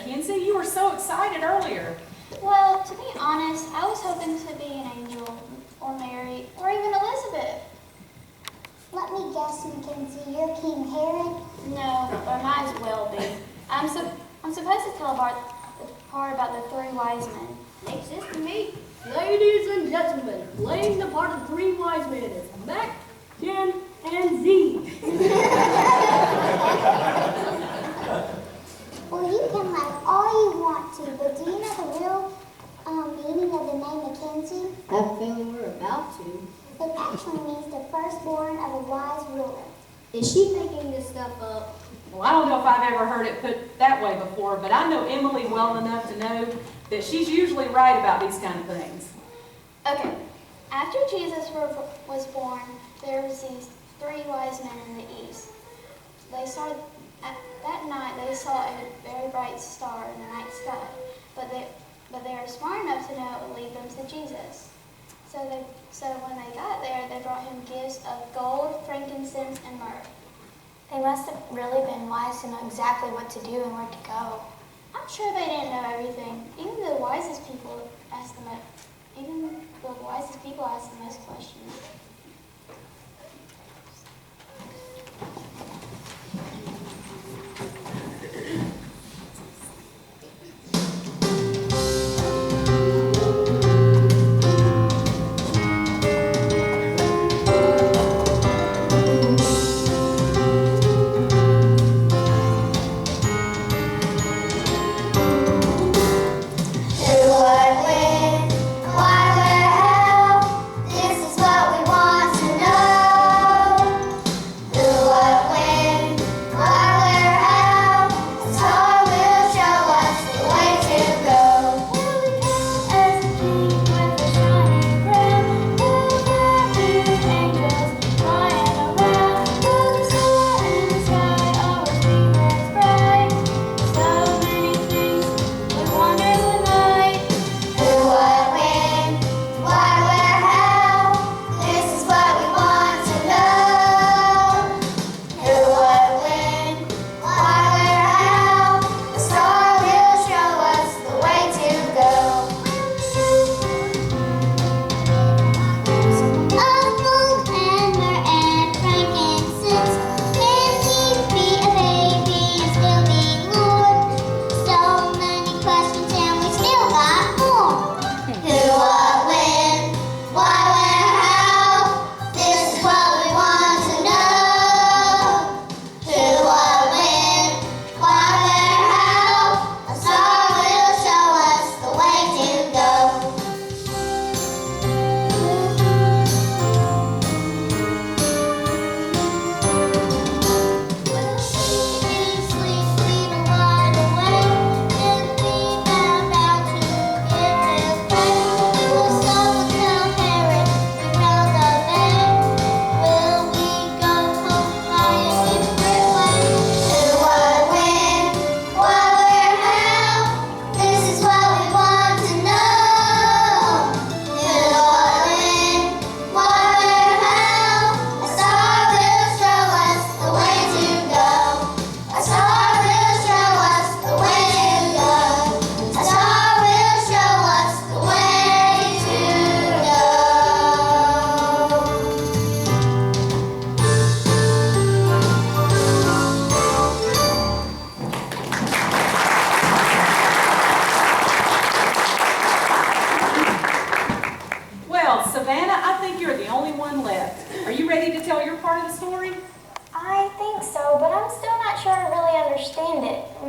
Mackenzie. You were so excited earlier. Well, to be honest, I was hoping to be an angel, or Mary, or even Elizabeth. Let me guess, Mackenzie, you're King Herod? No, or might as well be. I'm supposed to tell the part about the three wise men. Makes sense to me. Ladies and gentlemen, playing the part of three wise men is Mac, Ken, and Z. Well, you can laugh all you want to, but do you know the real meaning of the name Mackenzie? I have a feeling we're about to. It actually means the firstborn of a wise ruler. Is she making this stuff up? Well, I don't know if I've ever heard it put that way before, but I know Emily well enough to know that she's usually right about these kind of things. Okay, after Jesus was born, there was these three wise men in the east. That night they saw a very bright star in the night sky, but they were smart enough to know it would lead them to Jesus. So when they got there, they brought him gifts of gold, frankincense, and myrrh. They must have really been wise to know exactly what to do and where to go. I'm sure they didn't know everything. Even the wisest people asked the most questions.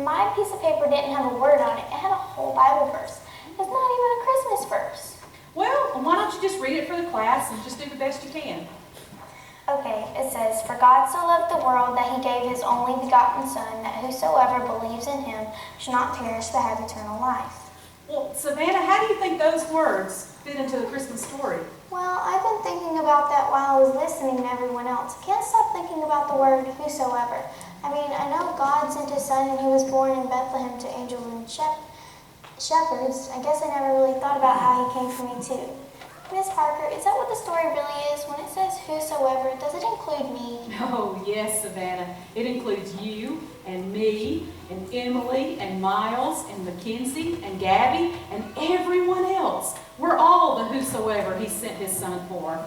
My piece of paper didn't have a word on it. It had a whole Bible verse. It's not even a Christmas verse. Well, why don't you just read it for the class and just do the best you can? Okay, it says, "For God so loved the world that he gave his only begotten Son, that whosoever believes in him should not perish but have eternal life." Well, Savannah, how do you think those words fit into the Christmas story? Well, I've been thinking about that while I was listening to everyone else. I can't stop thinking about the word whosoever. I mean, I know God sent his Son and he was born in Bethlehem to angels and shepherds. I guess I never really thought about how he came for me too. Miss Parker, is that what the story really is? When it says whosoever, does it include me? Oh, yes, Savannah. It includes you and me and Emily and Miles and Mackenzie and Gabby and everyone else. We're all the whosoever he sent his son for.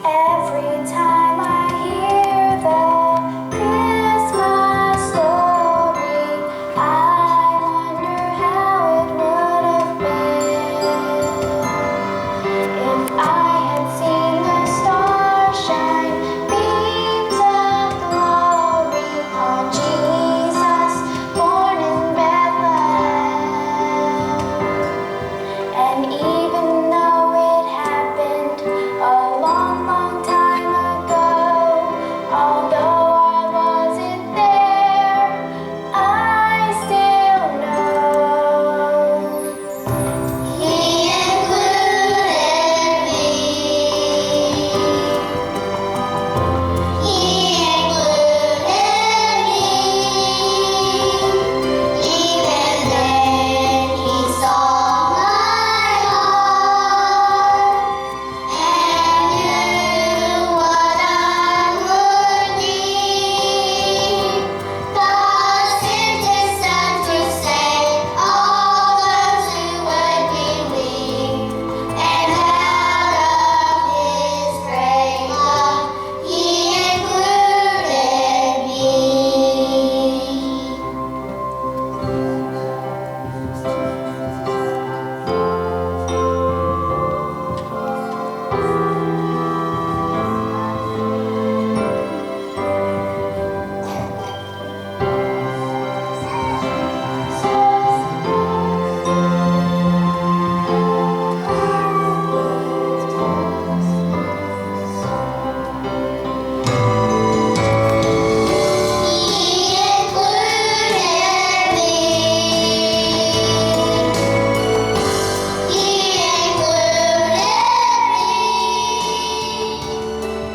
Every time I hear the Christmas story, I wonder how it would have been if I had seen the stars shine beams of glory on Jesus born in Bethlehem. And even though it happened a long, long time ago, although I wasn't there, I still know He included me. He included me. Even then He saw my heart and knew what I would need. God sent His Son to save all those who would believe, and out of His great love, He included me.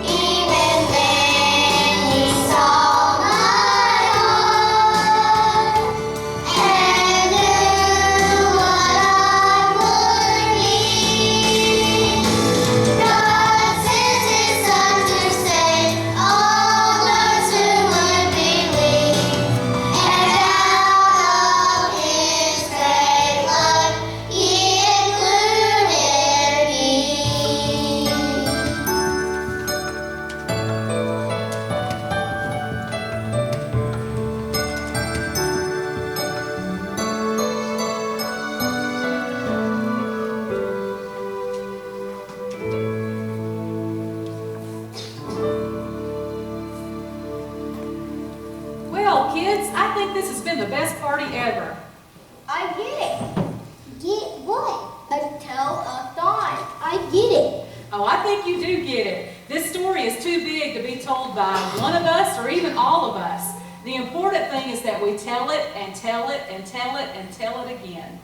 Even then He saw my heart and knew what I would need. God sent His Son to save all those who would believe, and out of His great love, He included me. Well, kids, I think this has been the best party ever. I get it. Get what? A tell-a-thon. I get it. Oh, I think you do get it. This story is too big to be told by one of us or even all of us. The important thing is that we tell it and tell it and tell it and tell it again.